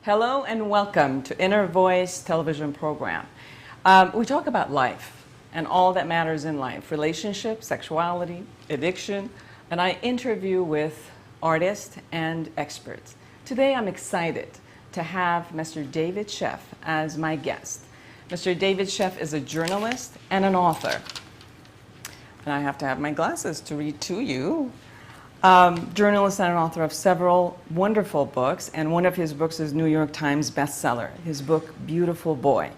Hello and welcome to Inner Voice television program. We talk about life and all that matters in life, relationships, sexuality, addiction, and I interview with artists and experts. Today I'm excited to have Mr. David Sheff as my guest. Mr. David Sheff is a journalist and an author. And I have to have my glasses to read to you. Journalist and an author of several wonderful books, and one of his books is New York Times bestseller. His book, Beautiful Boy,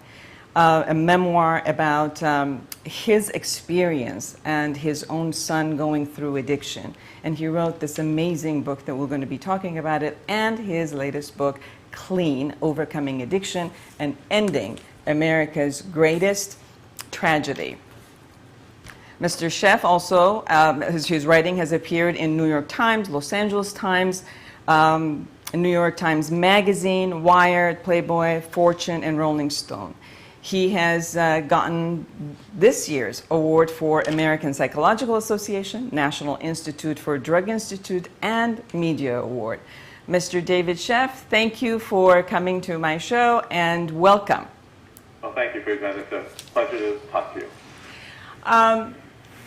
a memoir about his experience and his own son going through addiction. And he wrote this amazing book that we're going to be talking about it, and his latest book, Clean, Overcoming Addiction and Ending America's Greatest Tragedy. Mr. Sheff also, his writing has appeared in New York Times, Los Angeles Times, New York Times Magazine, Wired, Playboy, Fortune, and Rolling Stone. He has gotten this year's award for American Psychological Association, National Institute for Drug Institute, and Media Award. Mr. David Sheff, thank you for coming to my show, and welcome. Well, thank you, Foojan. It's a pleasure to talk to you.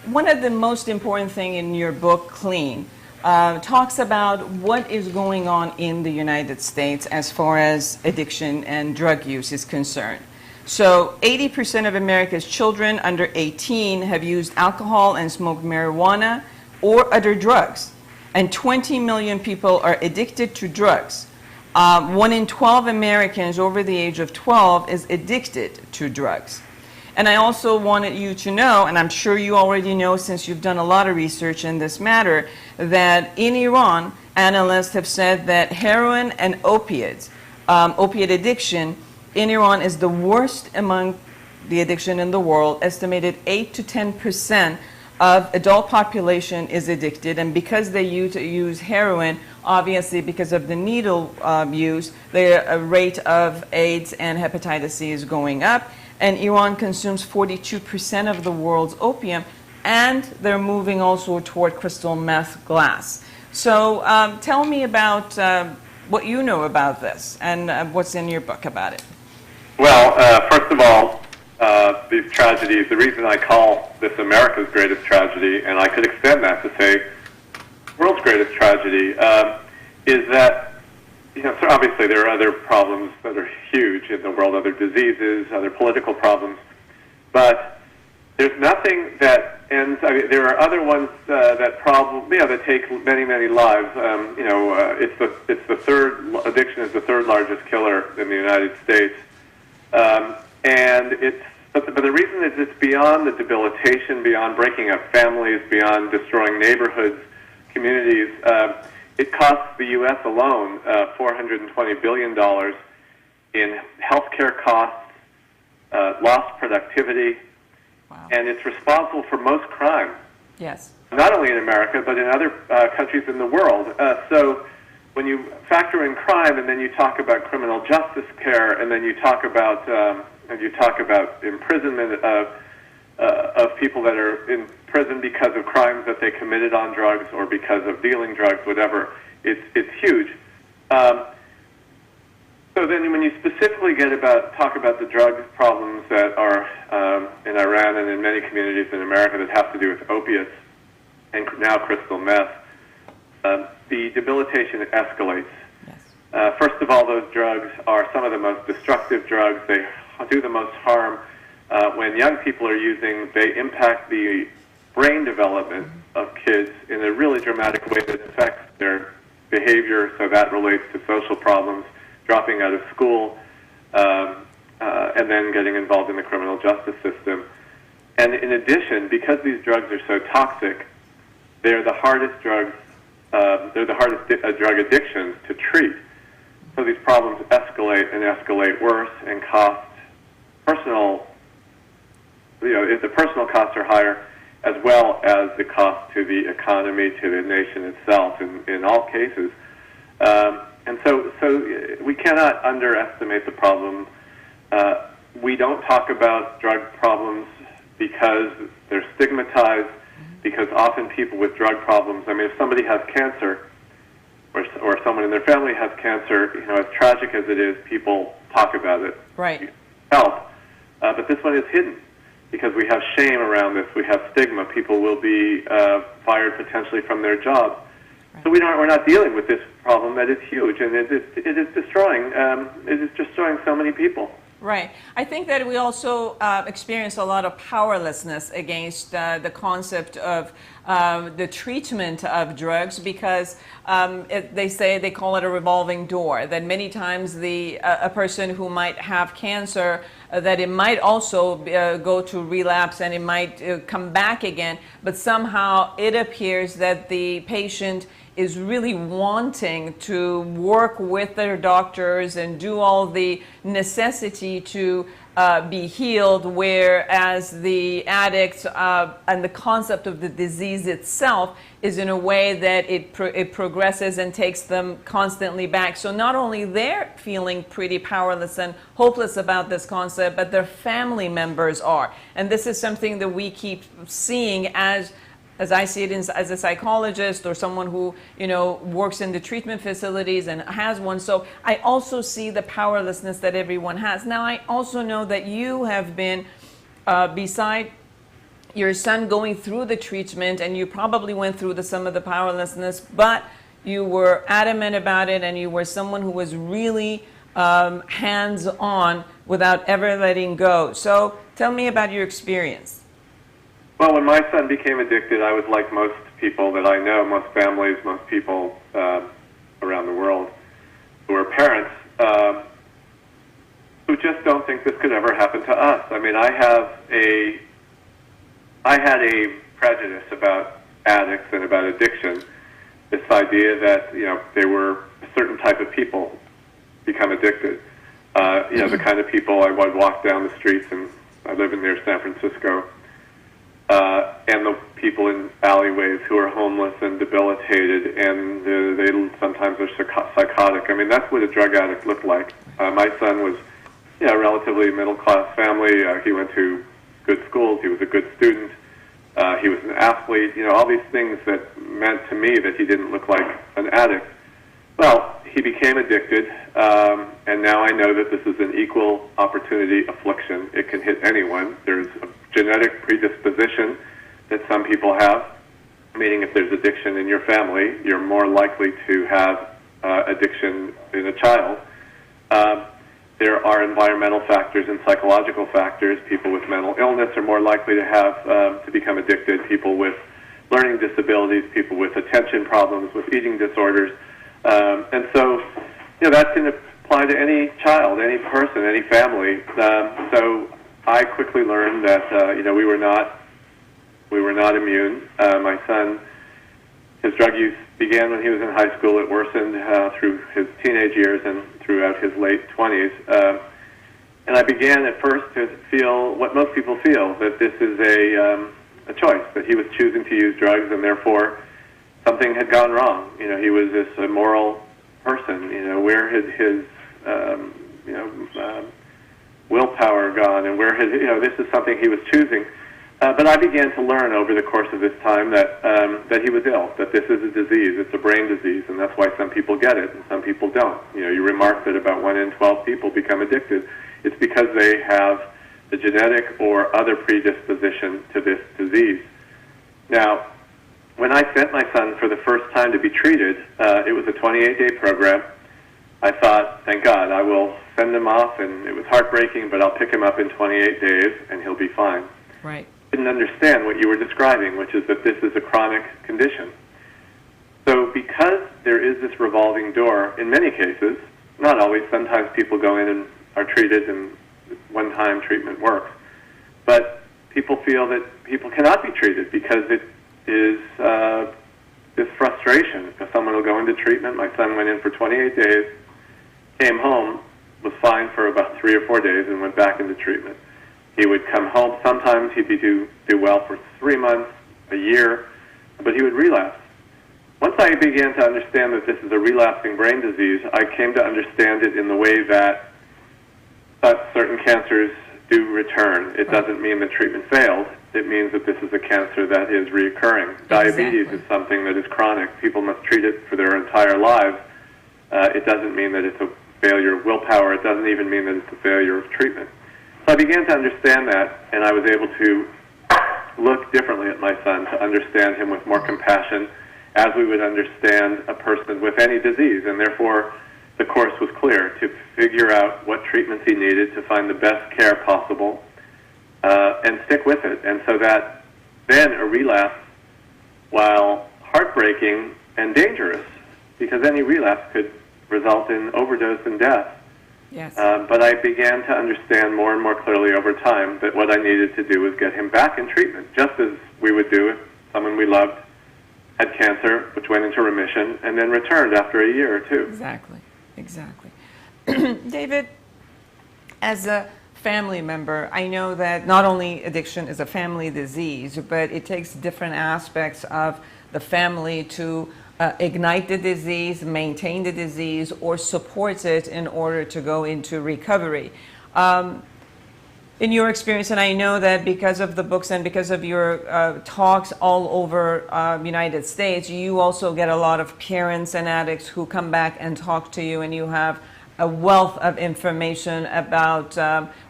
One of the most important things in your book, Clean, talks about what is going on in the United States as far as addiction and drug use is concerned. So 80% of America's children under 18 have used alcohol and smoked marijuana or other drugs. And 20 million people are addicted to drugs. 1 in 12 Americans over the age of 12 is addicted to drugs. And I also wanted you to know, and I'm sure you already know since you've done a lot of research in this matter, that in Iran, analysts have said that heroin and opiate addiction in Iran is the worst among the addiction in the world. Estimated 8 to 10% of adult population is addicted, and because they use heroin, obviously because of the needle use, the rate of AIDS and hepatitis C is going up. And Iran consumes 42% of the world's opium, and they're moving also toward crystal meth glass. So tell me about what you know about this and what's in your book about it. Well, first of all, these tragedies, the reason I call this America's greatest tragedy, and I could extend that to say world's greatest tragedy, is that so obviously there are other problems that are huge in the world, other diseases, other political problems, but there's nothing that ends. I mean, there are other ones that take many, many lives. It's the third addiction is the third largest killer in the United States, and but the reason is it's beyond the debilitation, beyond breaking up families, beyond destroying neighborhoods, communities. It costs the U.S. alone $420 billion in healthcare costs, lost productivity, wow. And it's responsible for most crime. Yes. Not only in America, but in other countries in the world. So when you factor in crime, and then you talk about criminal justice care, and then you talk about imprisonment of people that are in prison because of crimes that they committed on drugs or because of dealing drugs, whatever, it's huge. So then when you specifically talk about the drug problems that are in Iran and in many communities in America that have to do with opiates and now crystal meth, the debilitation escalates. Yes. First of all, those drugs are some of the most destructive drugs. They do the most harm. When young people are using, they impact the brain development of kids in a really dramatic way that affects their behavior, so that relates to social problems, dropping out of school, and then getting involved in the criminal justice system. And in addition, because these drugs are so toxic, they're the hardest drug addictions to treat. So these problems escalate and escalate worse and cost the personal costs are higher, as well as the cost to the economy, to the nation itself in all cases. And so we cannot underestimate the problem. We don't talk about drug problems because they're stigmatized, because often people with drug problems, I mean, if somebody has cancer, or someone in their family has cancer, as tragic as it is, people talk about it. Right. Help. But this one is hidden because we have shame around this. We have stigma. People will be fired potentially from their job. Right. So we're not dealing with this problem that is huge, and it is destroying so many people. Right. I think that we also experience a lot of powerlessness against the concept of the treatment of drugs because they call it a revolving door, that many times a person who might have cancer, that it might also go to relapse and it might come back again, but somehow it appears that the patient is really wanting to work with their doctors and do all the necessity to be healed, whereas the addict and the concept of the disease itself is in a way that it progresses and takes them constantly back. So not only they're feeling pretty powerless and hopeless about this concept, but their family members are. And this is something that we keep seeing as I see it as a psychologist or someone who, works in the treatment facilities and has one. So I also see the powerlessness that everyone has. Now, I also know that you have been, beside your son going through the treatment, and you probably went through some of the powerlessness, but you were adamant about it, and you were someone who was really hands-on without ever letting go. So tell me about your experience. Well, when my son became addicted, I was like most people that I know, most families, most people around the world who are parents who just don't think this could ever happen to us. I mean, I had a prejudice about addicts and about addiction, this idea that, they were a certain type of people become addicted. The kind of people I would walk down the streets, and I live near San Francisco, and the people in alleyways who are homeless and debilitated, and they sometimes are psychotic. I mean, that's what a drug addict looked like. My son was, a relatively middle-class family. He went to good schools. He was a good student. He was an athlete. All these things that meant to me that he didn't look like an addict. Well, he became addicted, and now I know that this is an equal opportunity affliction. It can hit anyone. There's a genetic predisposition that some people have, meaning if there's addiction in your family, you're more likely to have addiction in a child. There are environmental factors and psychological factors. People with mental illness are more likely to have to become addicted. People with learning disabilities, people with attention problems, with eating disorders. And so, that's going to apply to any child, any person, any family. So I quickly learned that we were not immune. My son, his drug use began when he was in high school. It worsened through his teenage years and throughout his late 20s. And I began at first to feel what most people feel, that this is a choice, that he was choosing to use drugs, and therefore something had gone wrong. He was this immoral person. Where had his willpower gone, and where had this is something he was choosing. But I began to learn over the course of this time that he was ill, that this is a disease. It's a brain disease, and that's why some people get it and some people don't. You remark that about 1 in 12 people become addicted. It's because they have the genetic or other predisposition to this disease. Now, when I sent my son for the first time to be treated, it was a 28-day program. I thought, thank God, I will send him off, and it was heartbreaking, but I'll pick him up in 28 days, and he'll be fine. Right. I didn't understand what you were describing, which is that this is a chronic condition. So because there is this revolving door, in many cases, not always, sometimes people go in and are treated, and one-time treatment works. But people feel that people cannot be treated because it is this frustration. Because someone will go into treatment. My son went in for 28 days, came home, was fine for about 3 or 4 days, and went back into treatment. He would come home. Sometimes he'd do well for 3 months, a year, but he would relapse. Once I began to understand that this is a relapsing brain disease, I came to understand it in the way that certain cancers do return. It doesn't mean the treatment failed. it means that this is a cancer that is reoccurring. Diabetes is something that is chronic. People must treat it for their entire lives. It doesn't mean that it's a failure of willpower. It doesn't even mean that it's a failure of treatment. So I began to understand that, and I was able to look differently at my son, to understand him with more compassion, as we would understand a person with any disease. And therefore, the course was clear, to figure out what treatments he needed, to find the best care possible, and stick with it. And so that then a relapse, while heartbreaking and dangerous, because any relapse could result in overdose and death. Yes. But I began to understand more and more clearly over time that what I needed to do was get him back in treatment, just as we would do if someone we loved had cancer, which went into remission, and then returned after a year or two. Exactly, exactly. David, as a family member, I know that not only addiction is a family disease, but it takes different aspects of the family to ignite the disease, maintain the disease, or support it in order to go into recovery. In your experience, and I know that because of the books and because of your talks all over United States, you also get a lot of parents and addicts who come back and talk to you, and you have a wealth of information about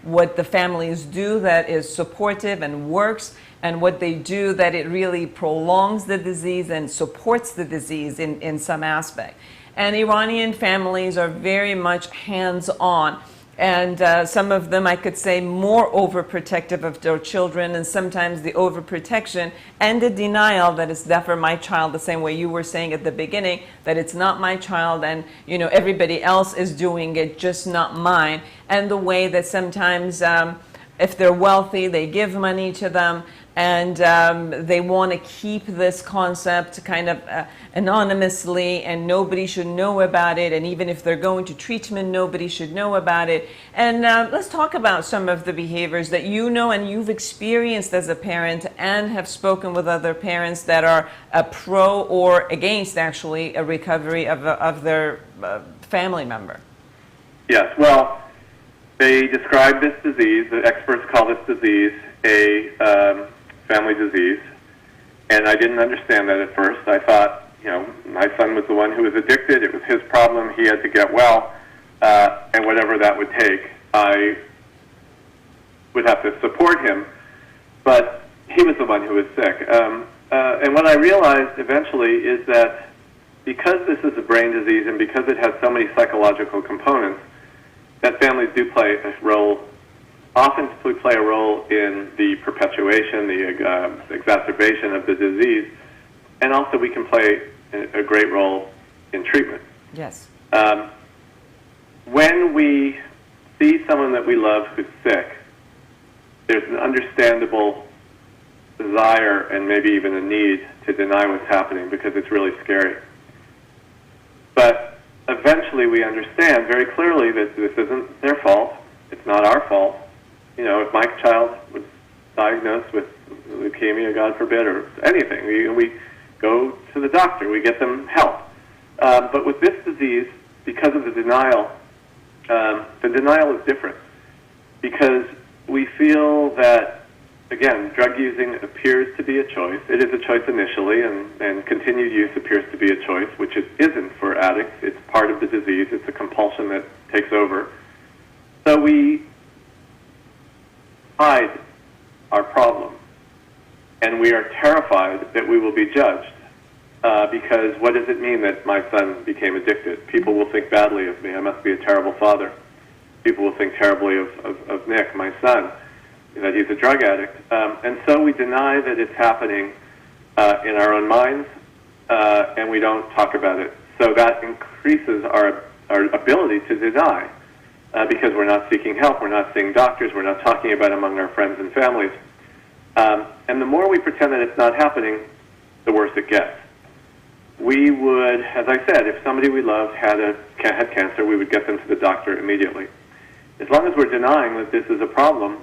what the families do that is supportive and works, and what they do that it really prolongs the disease and supports the disease in some aspect. And Iranian families are very much hands-on. And some of them, I could say, more overprotective of their children, and sometimes the overprotection and the denial that it's never my child, the same way you were saying at the beginning, that it's not my child and, you know, everybody else is doing it, just not mine. And the way that sometimes if they're wealthy, they give money to them, and they want to keep this concept kind of anonymously, and nobody should know about it, and even if they're going to treatment, nobody should know about it. And let's talk about some of the behaviors that you know and you've experienced as a parent, and have spoken with other parents that are pro or against, actually, a recovery of their family member. Yes, well, they describe this disease, the experts call this disease a family disease, and I didn't understand that at first. I thought, you know, my son was the one who was addicted, it was his problem, he had to get well, and whatever that would take, I would have to support him, but he was the one who was sick. And what I realized eventually is that because this is a brain disease and because it has so many psychological components, that families do play a role, often play a role in the perpetuation, the exacerbation of the disease, and also we can play a great role in treatment. Yes. When we see someone that we love who's sick, there's an understandable desire and maybe even a need to deny what's happening because it's really scary. But eventually we understand very clearly that this isn't their fault, it's not our fault. You know, if my child was diagnosed with leukemia, God forbid, or anything, we go to the doctor, we get them help. But with this disease, because of the denial is different. Because we feel that, again, drug using appears to be a choice. It is a choice initially, and continued use appears to be a choice, which it isn't for addicts. It's part of the disease. It's a compulsion that takes over. So we hide our problem, and we are terrified that we will be judged, because what does it mean that my son became addicted? People will think badly of me. I must be a terrible father. People will think terribly of Nick, my son, that he's a drug addict. And so we deny that it's happening in our own minds, and we don't talk about it. So that increases our ability to deny. Because we're not seeking help, we're not seeing doctors, we're not talking about it among our friends and families. And the more we pretend that it's not happening, the worse it gets. We would, as I said, if somebody we loved had cancer, we would get them to the doctor immediately. As long as we're denying that this is a problem,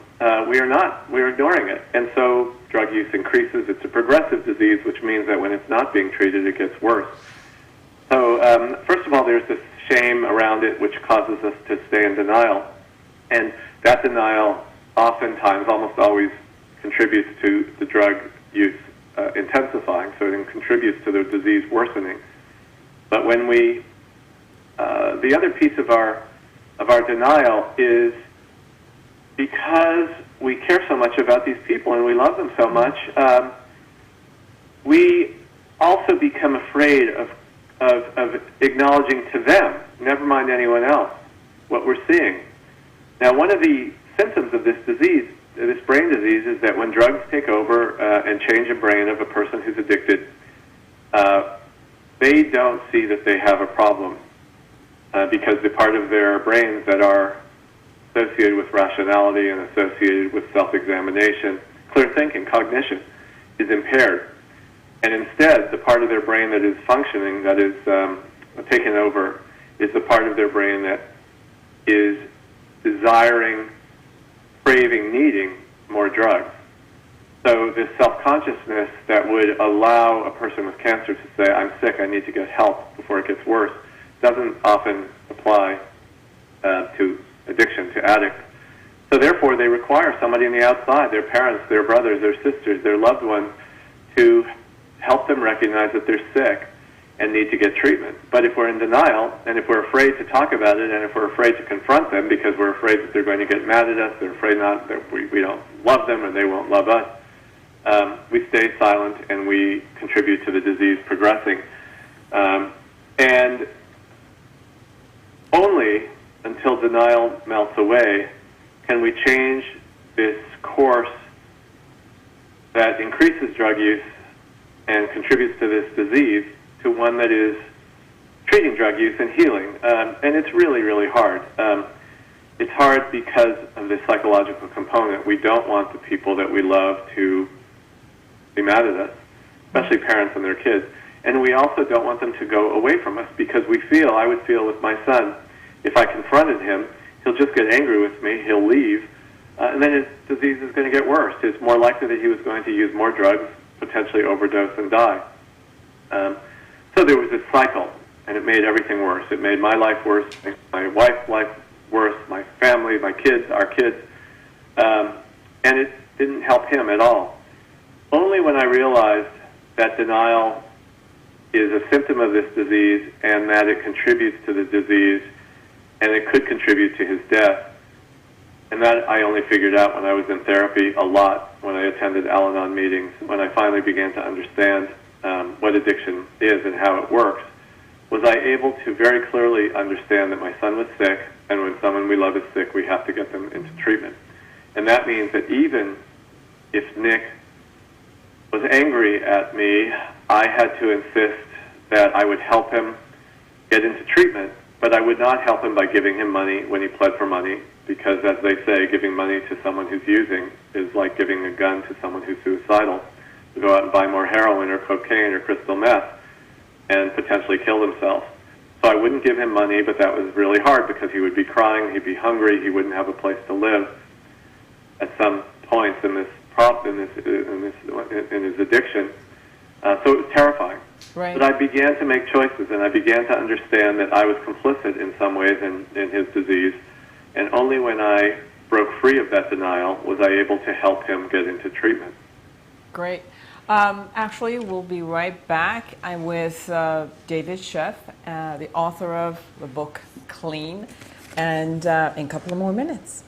we are not. We're ignoring it. And so drug use increases. It's a progressive disease, which means that when it's not being treated, it gets worse. So first of all, there's this shame around it, which causes us to stay in denial. And that denial oftentimes, almost always, contributes to the drug use intensifying, so it contributes to the disease worsening. But when we, the other piece of our denial is because we care so much about these people and we love them so much, we also become afraid of acknowledging to them, never mind anyone else, what we're seeing. Now, one of the symptoms of this disease, this brain disease, is that when drugs take over and change the brain of a person who's addicted, they don't see that they have a problem because the part of their brains that are associated with rationality and associated with self-examination, clear thinking, cognition, is impaired. And instead, the part of their brain that is functioning, that is taken over, is the part of their brain that is desiring, craving, needing more drugs. So this self-consciousness that would allow a person with cancer to say, I'm sick, I need to get help before it gets worse, doesn't often apply to addiction, to addicts. So therefore, they require somebody on the outside, their parents, their brothers, their sisters, their loved ones, to help them recognize that they're sick and need to get treatment. But if we're in denial, and if we're afraid to talk about it, and if we're afraid to confront them because we're afraid that they're going to get mad at us, they're afraid not that we don't love them or they won't love us, we stay silent and we contribute to the disease progressing. And only until denial melts away can we change this course that increases drug use and contributes to this disease to one that is treating drug use and healing. And it's really, really hard. It's hard because of this psychological component. We don't want the people that we love to be mad at us, especially parents and their kids. And we also don't want them to go away from us because I would feel with my son, if I confronted him, he'll just get angry with me, he'll leave, and then his disease is going to get worse. It's more likely that he was going to use more drugs, potentially overdose and die. So there was this cycle, and it made everything worse. It made my life worse, my wife's life worse, my family, my kids, our kids, and it didn't help him at all. Only when I realized that denial is a symptom of this disease and that it contributes to the disease and it could contribute to his death. And that I only figured out when I was in therapy a lot, when I attended Al-Anon meetings, when I finally began to understand what addiction is and how it works, was I able to very clearly understand that my son was sick, and when someone we love is sick, we have to get them into treatment. And that means that even if Nick was angry at me, I had to insist that I would help him get into treatment, but I would not help him by giving him money when he pled for money, because as they say, giving money to someone who's using is like giving a gun to someone who's suicidal, to go out and buy more heroin or cocaine or crystal meth and potentially kill themselves. So I wouldn't give him money, but that was really hard because he would be crying, he'd be hungry, he wouldn't have a place to live at some points in his addiction. So it was terrifying. Right. But I began to make choices, and I began to understand that I was complicit in some ways in his disease. And only when I broke free of that denial was I able to help him get into treatment. Great. Actually, we'll be right back. I'm with David Sheff, the author of the book Clean, and in a couple of more minutes.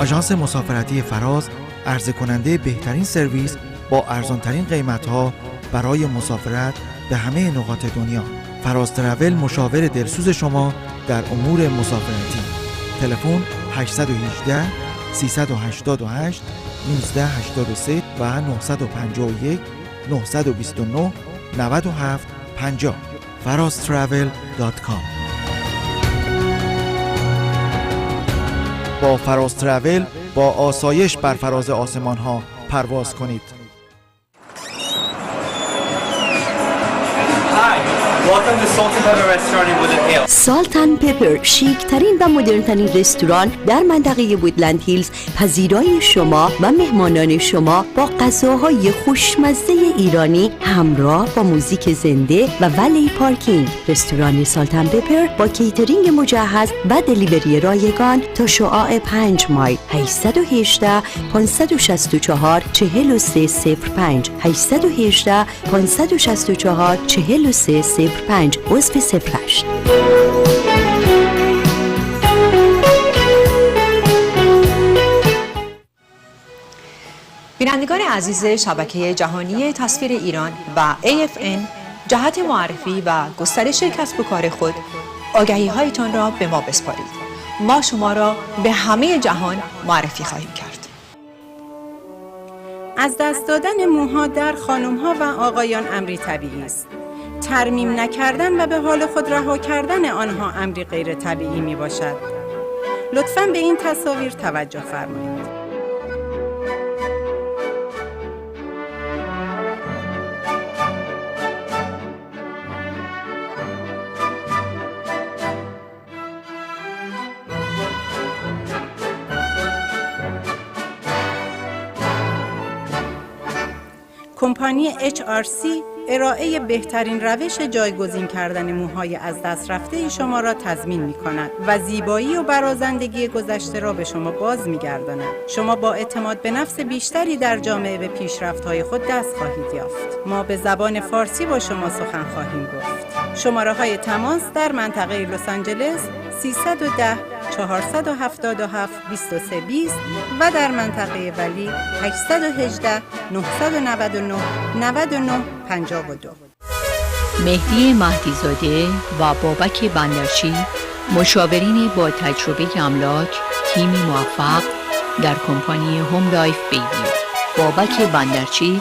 آژانس مسافرتی فراز عرضه کننده بهترین سرویس با ارزانترین قیمت‌ها برای مسافرت به همه نقاط دنیا. فراز ترافل مشاور دلسوز شما در امور مسافرتی. تلفن 818 388 1983 و 951 929 97 50 faraztravel.com. با فراز ترافل با آسایش بر فراز آسمان ها پرواز کنید. Hi, welcome Welcome to Salt and Pepper Restaurant in Woodland Hills. سالت اند پپر، شیک ترین و مدرن ترین رستوران در منطقه وودلند هیلز، پذیرای شما و مهمانان شما با غذاهای خوشمزه ایرانی همراه با موزیک زنده و ولی پارکینگ. رستوران سالت اند پپر با کیترینگ مجهز و دلیوری رایگان تا شعاع 5 مایل. 818 564 4305 818 564 4305 عضو 08. بینندگان عزیز شبکه جهانی تصویر ایران و AFN، جهت معرفی و گسترش کسب و کار خود آگهی هایتان را به ما بسپارید. ما شما را به همه جهان معرفی خواهیم کرد. از دست دادن موها در خانم‌ها و آقایان امری طبیعی است. ترمیم نکردن و به حال خود رها کردن آنها امری غیر طبیعی می باشد. لطفاً به این تصاویر توجه فرمایید. کمپانی HRC ارائه بهترین روش جایگزین کردن موهای از دست رفته شما را تضمین می کند و زیبایی و برازندگی گذشته را به شما باز می گرداند. شما با اعتماد به نفس بیشتری در جامعه به پیشرفت‌های خود دست خواهید یافت. ما به زبان فارسی با شما سخن خواهیم گفت. شماره‌های تماس در منطقه لس آنجلس 310 477 2320 و در منطقه ولی 818 999 99 52. مهدی مهدیزاده و بابک بندرچی، مشاورین با تجربه املاک، تیمی موفق در کمپانی هوم لایف بیبی. بابک بندرچی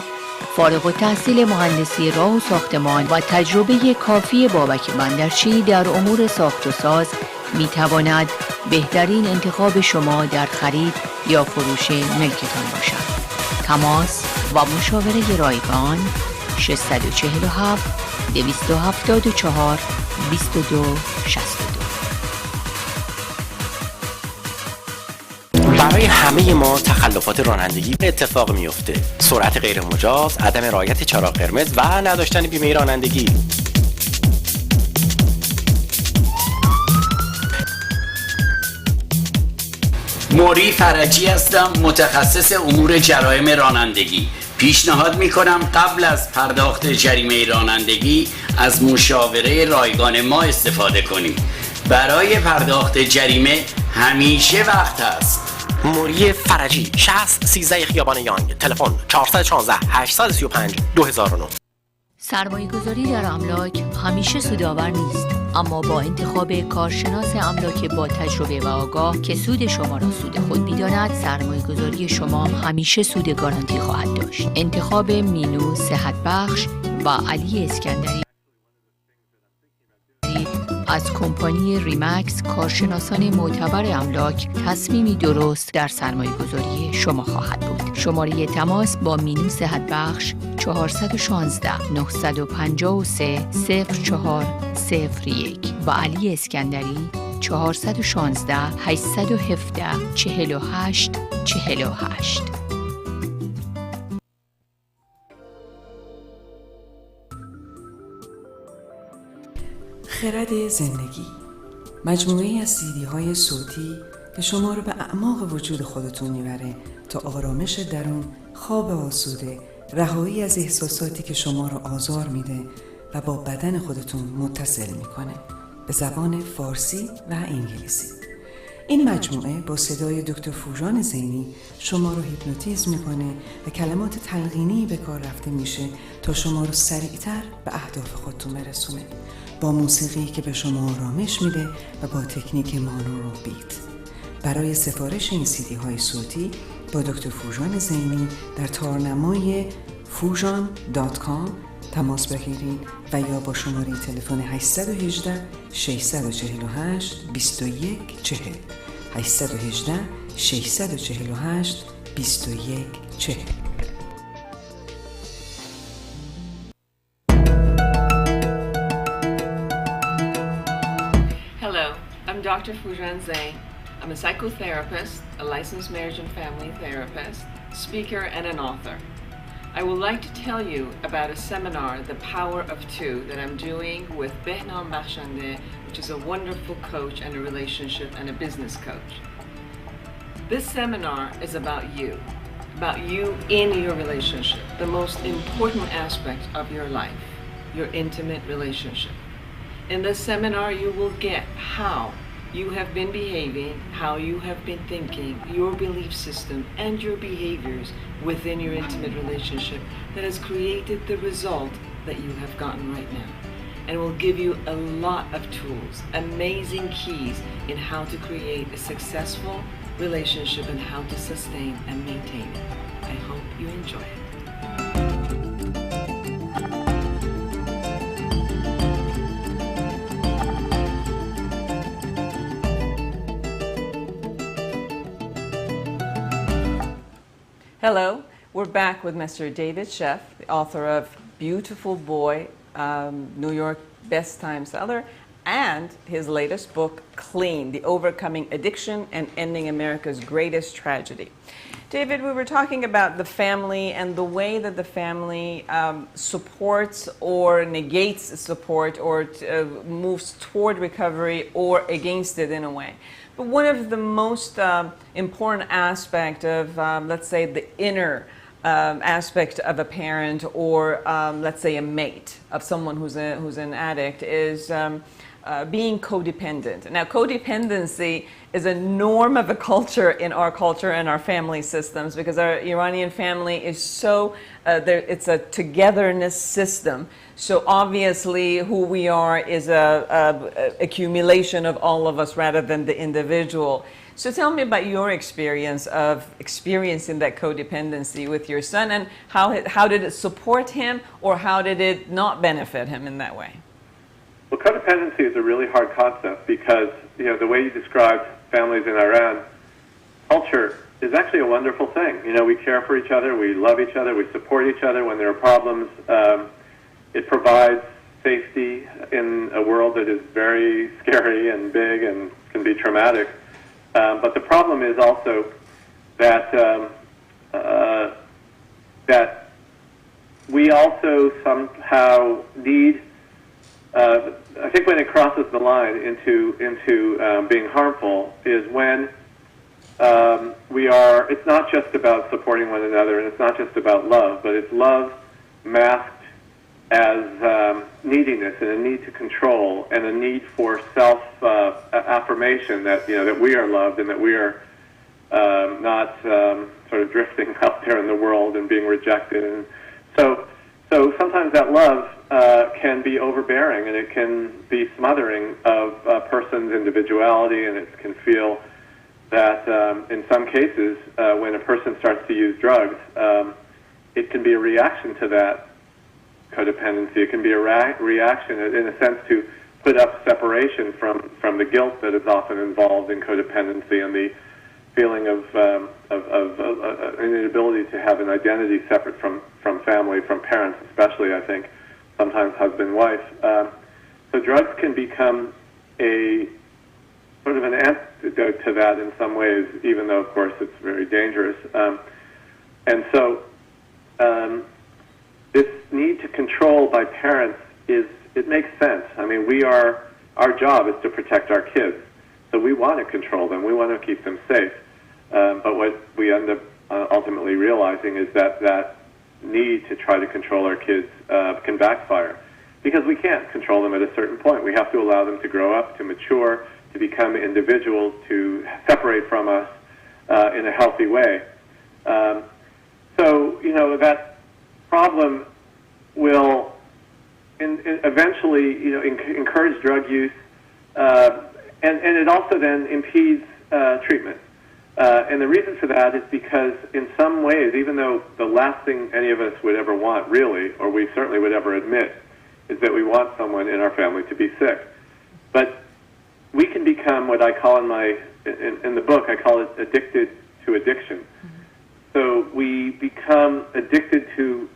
فارغ التحصیل مهندسی راه و ساختمان و تجربه کافی بابک بندرچی در امور ساخت و ساز می تواند بهترین انتخاب شما در خرید یا فروش ملکتان باشد. تماس و مشاوره رایگان 647 274 2262. برای همه ما تخلفات رانندگی اتفاق میفته. سرعت غیر مجاز، عدم رعایت چراغ قرمز و نداشتن بیمه رانندگی. موری فرجی هستم، متخصص امور جرایم رانندگی. پیشنهاد میکنم قبل از پرداخت جریمه رانندگی از مشاوره رایگان ما استفاده کنید. برای پرداخت جریمه همیشه وقت هست. موری فرجی، 60 13 خیابان یانگ، تلفن 416 835 2009. سرمایه‌گذاری در املاک همیشه سودآور نیست، اما با انتخاب کارشناس املاک با تجربه و آگاه که سود شما را سود خود می‌داند، سرمایه‌گذاری شما همیشه سود گارانتی خواهد داشت. انتخاب مینو صحت بخش و علی اسکندری از کمپانی ریمکس، کارشناسان معتبر املاک، تصمیمی درست در سرمایه‌گذاری شما خواهد بود. شماره تماس با مینو صحت بخش 416 953 0401 و علی اسکندری 416 817 48 48. خرد زندگی، مجموعه‌ای از سیدی‌های صوتی که شما رو به اعماق وجود خودتون میبره تا آرامش درون، خواب آسوده، رهایی از احساساتی که شما رو آزار میده و با بدن خودتون متصل میکنه، به زبان فارسی و انگلیسی. این مجموعه با صدای دکتر فوژان زینی شما رو هیپنوتیزم میکنه و کلمات تلقینی به کار رفته میشه تا شما رو سریعتر به اهداف خودتون برسونه، با موسیقی که به شما آرامش میده و با تکنیک مانورو بیت. برای سفارش این سیدی های صوتی با دکتر فوژان زینی در تارنمای foojan.com تماس بگیرید و یا با شماره تلفن 818 648 2140 818 648 2140. Dr. Foojan Zeine. I'm a psychotherapist, a licensed marriage and family therapist, speaker, and an author. I would like to tell you about a seminar, The Power of Two, that I'm doing with Behnam Bakhshande, which is a wonderful coach and a relationship and a business coach. This seminar is about you in your relationship, the most important aspect of your life, your intimate relationship. In this seminar, you will get how you have been behaving, how you have been thinking, your belief system, and your behaviors within your intimate relationship that has created the result that you have gotten right now. And will give you a lot of tools, amazing keys in how to create a successful relationship and how to sustain and maintain it. I hope you enjoy it. Hello, we're back with Mr. David Sheff, the author of Beautiful Boy, New York Best Time Seller, and his latest book, Clean, The Overcoming Addiction and Ending America's Greatest Tragedy. David, we were talking about the family and the way that the family supports or negates support or moves toward recovery or against it in a way. But one of the most important aspect of, let's say, the inner aspect of a parent or, let's say, a mate of someone who's an addict is being codependent. Now, codependency is a norm of a culture in our culture and our family systems because our Iranian family is so, it's a togetherness system. So obviously who we are is a accumulation of all of us rather than the individual. So tell me about your experience of experiencing that codependency with your son, and how did it support him or how did it not benefit him in that way? Well, codependency is a really hard concept because, you know, the way you described families in Iran, culture is actually a wonderful thing. You know, we care for each other, we love each other, we support each other when there are problems. It provides safety in a world that is very scary and big and can be traumatic. But the problem is also that that we also somehow need. I think when it crosses the line into being harmful is when we are. It's not just about supporting one another, and it's not just about love, but it's love masked as neediness and a need to control and a need for self affirmation that, you know, that we are loved and that we are not sort of drifting out there in the world and being rejected. And so sometimes that love can be overbearing and it can be smothering of a person's individuality, and it can feel that in some cases when a person starts to use drugs, it can be a reaction to that codependency. It can be a reaction, in a sense, to put up separation from the guilt that is often involved in codependency and the feeling of an inability to have an identity separate from family, from parents especially, I think, sometimes husband, wife. So drugs can become a sort of an antidote to that in some ways, even though, of course, it's very dangerous. And so this need to control by parents it makes sense. I mean, our job is to protect our kids. So we want to control them. We want to keep them safe. But what we end up ultimately realizing is that need to try to control our kids can backfire because we can't control them at a certain point. We have to allow them to grow up, to mature, to become individuals, to separate from us in a healthy way. So, you know, that problem will eventually, you know, encourage drug use, and it also then impedes treatment. And the reason for that is because in some ways, even though the last thing any of us would ever want, really, or we certainly would ever admit, is that we want someone in our family to be sick. But we can become what I call in the book, I call it addicted to addiction. Mm-hmm. So we become addicted to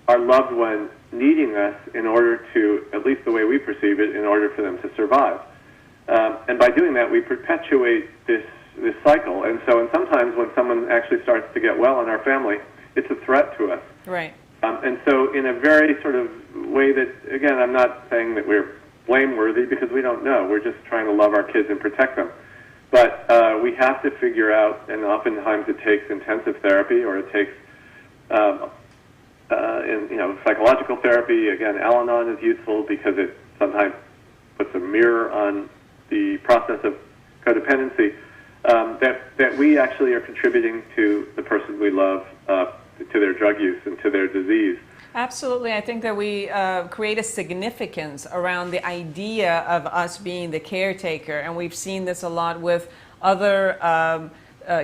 our loved one needing us in order to, at least the way we perceive it, in order for them to survive. And by doing that, we perpetuate this cycle. And sometimes when someone actually starts to get well in our family, it's a threat to us. Right. And so in a very sort of way that, again, I'm not saying that we're blameworthy because we don't know. We're just trying to love our kids and protect them. But we have to figure out, and oftentimes it takes intensive therapy or it takes psychological therapy. Again, Al-Anon is useful because it sometimes puts a mirror on the process of codependency, that we actually are contributing to the person we love, to their drug use and to their disease. Absolutely. I think that we create a significance around the idea of us being the caretaker, and we've seen this a lot with other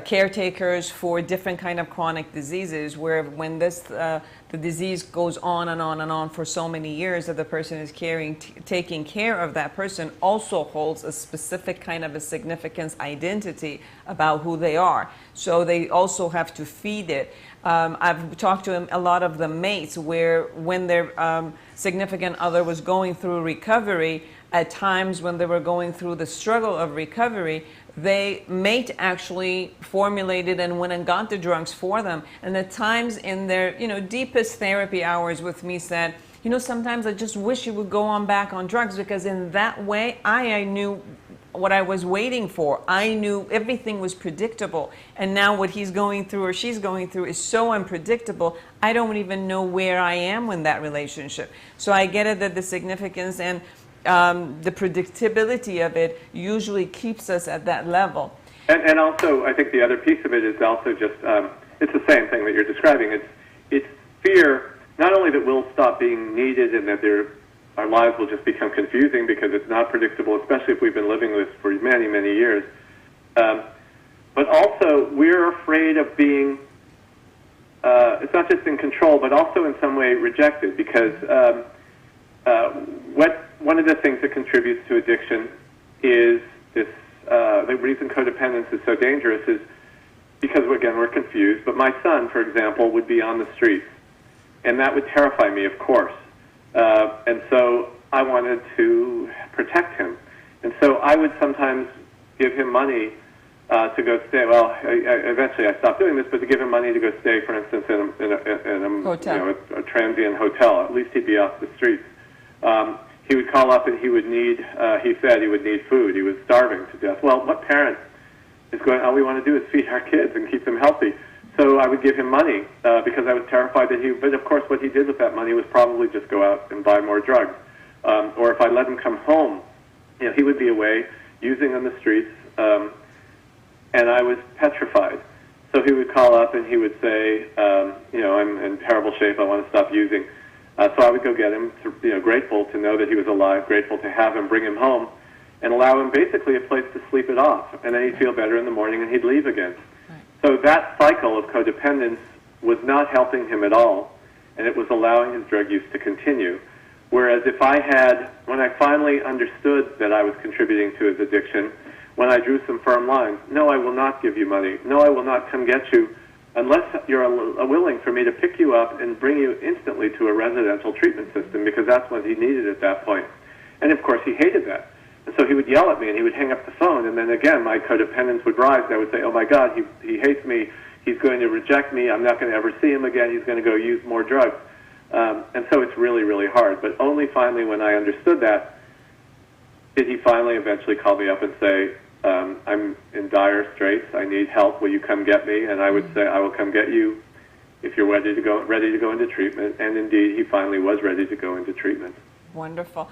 caretakers for different kind of chronic diseases, where when the disease goes on and on and on for so many years, that the person is taking care of that person also holds a specific kind of a significance identity about who they are. So they also have to feed it. I've talked to a lot of the mates where when their significant other was going through recovery, at times when they were going through the struggle of recovery, they mate actually formulated and went and got the drugs for them. And at times in their deepest therapy hours with me said, sometimes I just wish you would go on back on drugs, because in that way I knew what I was waiting for. I knew everything was predictable. And now what he's going through or she's going through is so unpredictable, I don't even know where I am in that relationship. So I get it that the significance and the predictability of it usually keeps us at that level. And also, I think the other piece of it is also just, it's the same thing that you're describing. It's fear, not only that we'll stop being needed and that our lives will just become confusing because it's not predictable, especially if we've been living this for many, many years. But also, we're afraid of being, it's not just in control, but also in some way rejected, because one of the things that contributes to addiction is this, the reason codependence is so dangerous is because, again, we're confused. But my son, for example, would be on the streets, and that would terrify me, of course. And so I wanted to protect him. And so I would sometimes give him money to go stay. Well, eventually I stopped doing this, but to give him money to go stay, for instance, in a hotel. A transient hotel. At least he'd be off the streets. He would call up and he would need, he said he would need food. He was starving to death. Well, what parent is going, all we want to do is feed our kids and keep them healthy? So I would give him money because I was terrified that but of course what he did with that money was probably just go out and buy more drugs. Or if I let him come home, he would be away using on the streets, and I was petrified. So he would call up and he would say, I'm in terrible shape, I want to stop using. So I would go get him, grateful to know that he was alive, grateful to have him, bring him home, and allow him basically a place to sleep it off. And then he'd feel better in the morning and he'd leave again. So that cycle of codependence was not helping him at all, and it was allowing his drug use to continue. Whereas if when I finally understood that I was contributing to his addiction, when I drew some firm lines, no, I will not give you money, no, I will not come get you, unless you're willing for me to pick you up and bring you instantly to a residential treatment system, because that's what he needed at that point. And of course he hated that. And so he would yell at me and he would hang up the phone, and then again my codependence would rise, and I would say, oh my God, he hates me, he's going to reject me, I'm not going to ever see him again, he's going to go use more drugs. And so it's really, really hard. But only finally when I understood that did he finally eventually call me up and say, I'm in dire straits, I need help, will you come get me? And I would say, I will come get you if you're ready to go into treatment. And indeed, he finally was ready to go into treatment. Wonderful.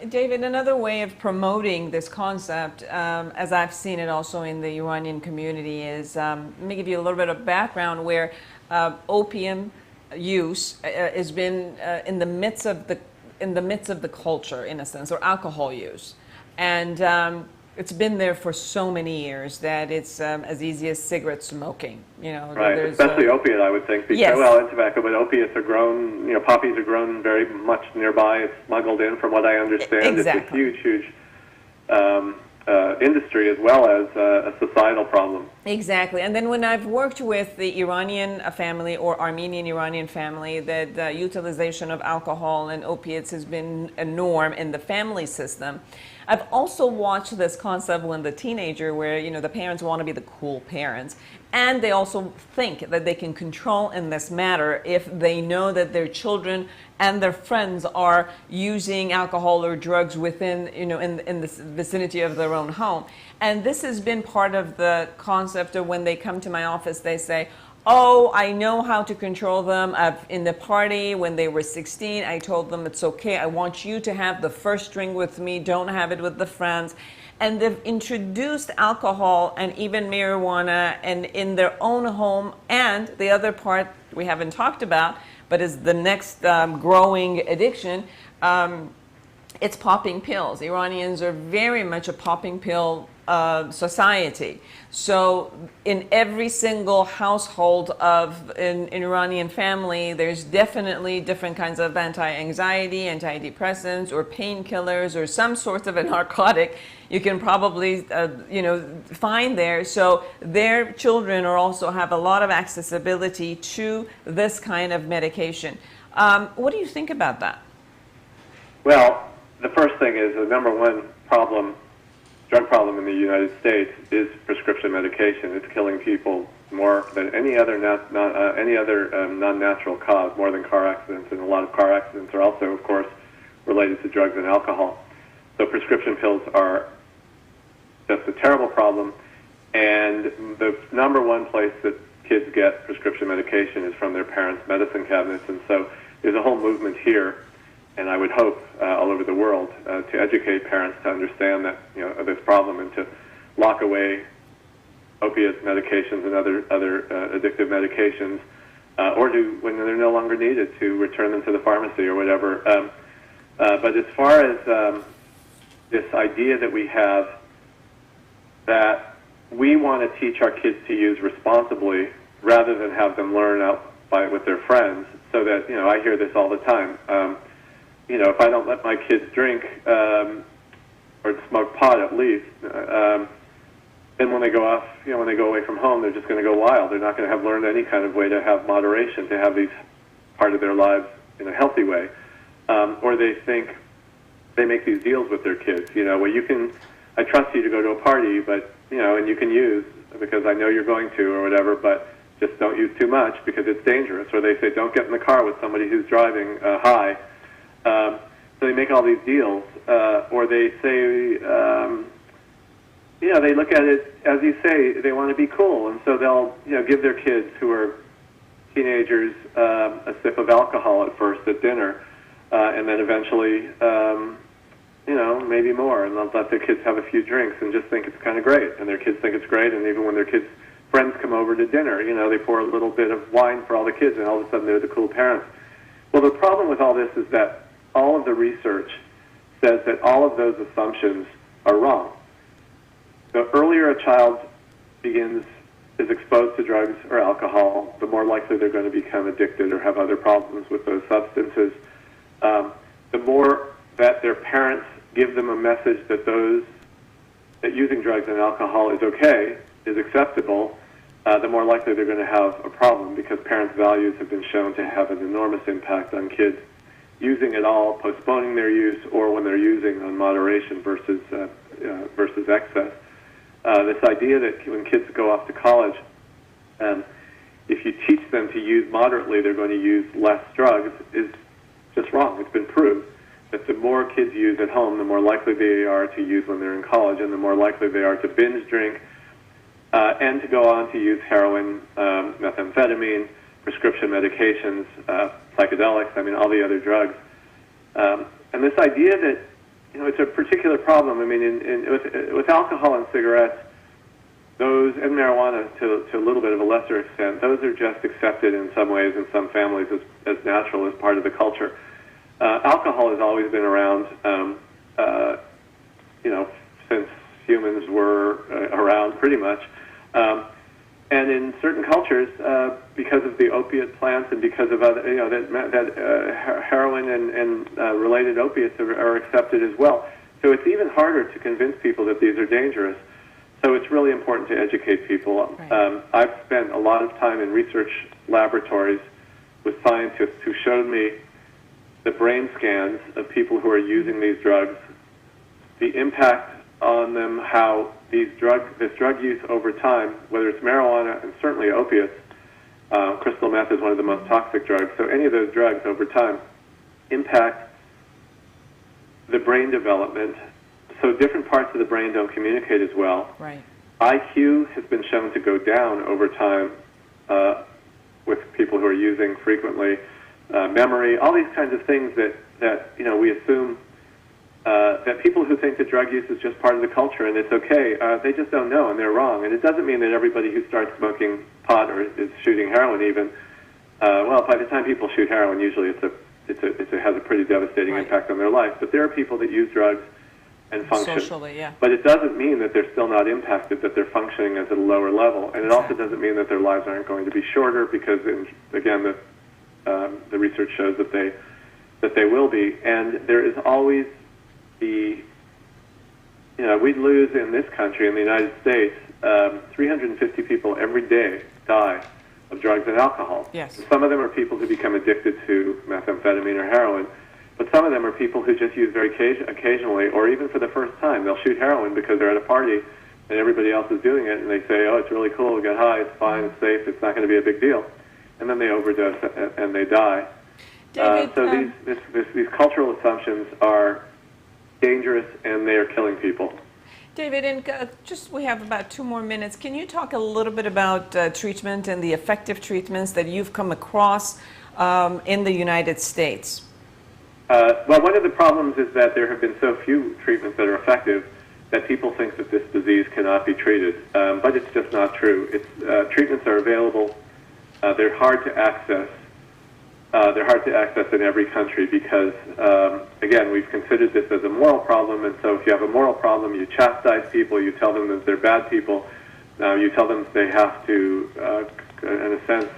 David, another way of promoting this concept, as I've seen it also in the Iranian community, is let me give you a little bit of background where opium use has been in the midst of the culture, in a sense, or alcohol use, and it's been there for so many years that it's as easy as cigarette smoking. Right, especially opiate, I would think. Because, yes. Well, and tobacco, but opiates are grown. Poppies are grown very much nearby. It's smuggled in, from what I understand. Exactly. It's a huge industry as well as a societal problem. Exactly. And then when I've worked with the Iranian family or Armenian Iranian family, that the utilization of alcohol and opiates has been a norm in the family system. I've also watched this concept when the teenager where, the parents want to be the cool parents. And they also think that they can control in this matter if they know that their children and their friends are using alcohol or drugs within, in the vicinity of their own home. And this has been part of the concept of when they come to my office, they say, oh, I know how to control them. In the party when they were 16, I told them it's okay. I want you to have the first drink with me. Don't have it with the friends. And they've introduced alcohol and even marijuana and in their own home. And the other part we haven't talked about, but is the next growing addiction, it's popping pills. Iranians are very much a popping pill society. So in every single household of an Iranian family, there's definitely different kinds of anti-anxiety, antidepressants, or painkillers, or some sort of a narcotic you can probably find there. So their children are also have a lot of accessibility to this kind of medication. What do you think about that? Well, the first thing is the number one drug problem in the United States is prescription medication. It's killing people more than any other non-natural cause, more than car accidents, and a lot of car accidents are also, of course, related to drugs and alcohol. So prescription pills are just a terrible problem, and the number one place that kids get prescription medication is from their parents' medicine cabinets, and so there's a whole movement here, and I would hope all over the world to educate parents to understand that of this problem and to lock away opiate medications and other addictive medications, or to, when they're no longer needed, to return them to the pharmacy or whatever. But as far as this idea that we have that we want to teach our kids to use responsibly rather than have them learn out with their friends, so that, I hear this all the time. If I don't let my kids drink or smoke pot at least, then when they go off, when they go away from home, they're just going to go wild. They're not going to have learned any kind of way to have moderation, to have these part of their lives in a healthy way. Or they think they make these deals with their kids, where I trust you to go to a party, but, and you can use because I know you're going to or whatever, but just don't use too much because it's dangerous. Or they say, don't get in the car with somebody who's driving high. So they make all these deals, or they say, they look at it, as you say, they want to be cool, and so they'll, give their kids who are teenagers a sip of alcohol at first at dinner, and then eventually, maybe more, and they'll let their kids have a few drinks and just think it's kind of great, and their kids think it's great, and even when their kids' friends come over to dinner, they pour a little bit of wine for all the kids, and all of a sudden they're the cool parents. Well, the problem with all this is that all of the research says that all of those assumptions are wrong. The earlier a child is exposed to drugs or alcohol, the more likely they're going to become addicted or have other problems with those substances. The more that their parents give them a message that using drugs and alcohol is okay, is acceptable, the more likely they're going to have a problem, because parents' values have been shown to have an enormous impact on kids using it all, postponing their use, or when they're using on moderation versus excess. This idea that when kids go off to college, if you teach them to use moderately, they're going to use less drugs, is just wrong. It's been proved that the more kids use at home, the more likely they are to use when they're in college, and the more likely they are to binge drink and to go on to use heroin, methamphetamine, prescription medications, psychedelics, all the other drugs. And this idea that, it's a particular problem. With alcohol and cigarettes, those, and marijuana to a little bit of a lesser extent, those are just accepted in some ways in some families as natural, as part of the culture. Alcohol has always been around, since humans were around pretty much. And in certain cultures, because of the opiate plants and because of other, heroin and related opiates are accepted as well. So it's even harder to convince people that these are dangerous. So it's really important to educate people. Right. I've spent a lot of time in research laboratories with scientists who showed me the brain scans of people who are using these drugs, the impact on them, how this drug use over time, whether it's marijuana and certainly opiates, crystal meth is one of the most toxic drugs, so any of those drugs over time impact the brain development. So different parts of the brain don't communicate as well. Right. IQ has been shown to go down over time with people who are using frequently. Memory, all these kinds of things that we assume that people who think that drug use is just part of the culture and it's okay, they just don't know and they're wrong. And it doesn't mean that everybody who starts smoking pot or is shooting heroin even, well, by the time people shoot heroin, usually it has a pretty devastating impact on their life. But there are people that use drugs and function. Socially, yeah. But it doesn't mean that they're still not impacted, that they're functioning as at a lower level. And it also doesn't mean that their lives aren't going to be shorter because, again, the research shows that they will be. And there is always we lose in this country, in the United States, 350 people every day die of drugs and alcohol. Yes. And some of them are people who become addicted to methamphetamine or heroin. But some of them are people who just use very occasionally, or even for the first time. They'll shoot heroin because they're at a party and everybody else is doing it, and they say, oh, it's really cool, we get high, it's fine, it's safe, it's not going to be a big deal. And then they overdose and they die. David, These cultural assumptions are dangerous, and they are killing people. David, and we have about 2 more minutes. Can you talk a little bit about treatment and the effective treatments that you've come across in the United States? Well, one of the problems is that there have been so few treatments that are effective that people think that this disease cannot be treated. But it's just not true. Treatments are available. They're hard to access. They're hard to access in every country because, again, we've considered this as a moral problem. And so if you have a moral problem, you chastise people. You tell them that they're bad people. You tell them that they have to, in a sense,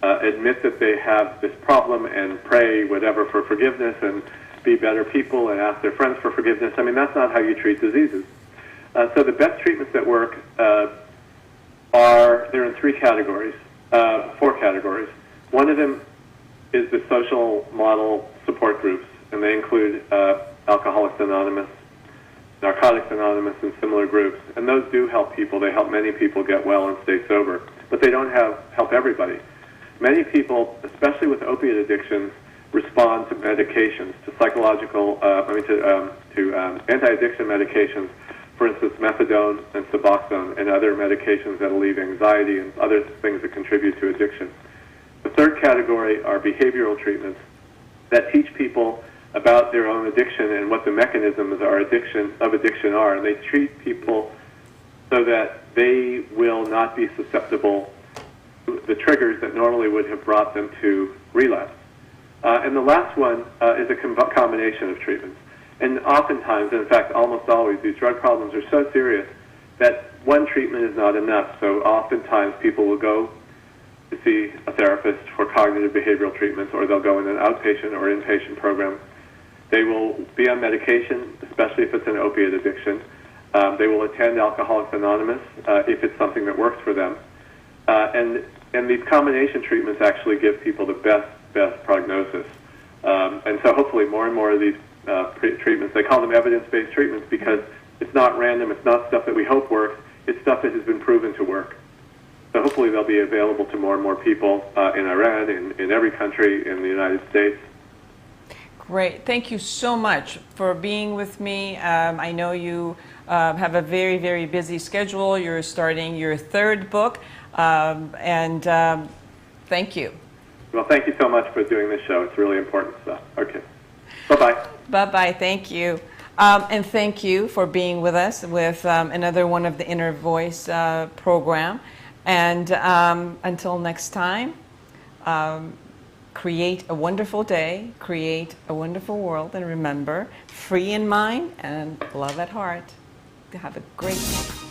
admit that they have this problem and pray whatever for forgiveness and be better people and ask their friends for forgiveness. I mean, that's not how you treat diseases. So the best treatments that work they're in 4 categories. One of them is the social model support groups, and they include Alcoholics Anonymous, Narcotics Anonymous, and similar groups. And those do help people. They help many people get well and stay sober. But they don't help everybody. Many people, especially with opiate addictions, respond to medications, to anti-addiction medications, for instance, methadone and Suboxone, and other medications that relieve anxiety and other things that contribute to addiction. The third category are behavioral treatments that teach people about their own addiction and what the mechanisms of addiction are, and they treat people so that they will not be susceptible to the triggers that normally would have brought them to relapse. And the last one is a combination of treatments. And oftentimes, and in fact almost always, these drug problems are so serious that one treatment is not enough. So oftentimes people will go to see a therapist for cognitive behavioral treatments, or they'll go in an outpatient or inpatient program. They will be on medication, especially if it's an opiate addiction. They will attend Alcoholics Anonymous if it's something that works for them. And these combination treatments actually give people the best prognosis. And so hopefully more and more of these treatments, they call them evidence-based treatments because it's not random, it's not stuff that we hope works, it's stuff that has been proven to work. So hopefully they'll be available to more and more people in Iran, in every country, in the United States. Great. Thank you so much for being with me. I know you have a very, very busy schedule. You're starting your 3rd book, and thank you. Well, thank you so much for doing this show. It's really important stuff. Okay. Bye-bye. Bye-bye. Thank you. And thank you for being with us with another one of the Inner Voice program. And until next time, create a wonderful day, create a wonderful world, and remember, free in mind and love at heart. Have a great day.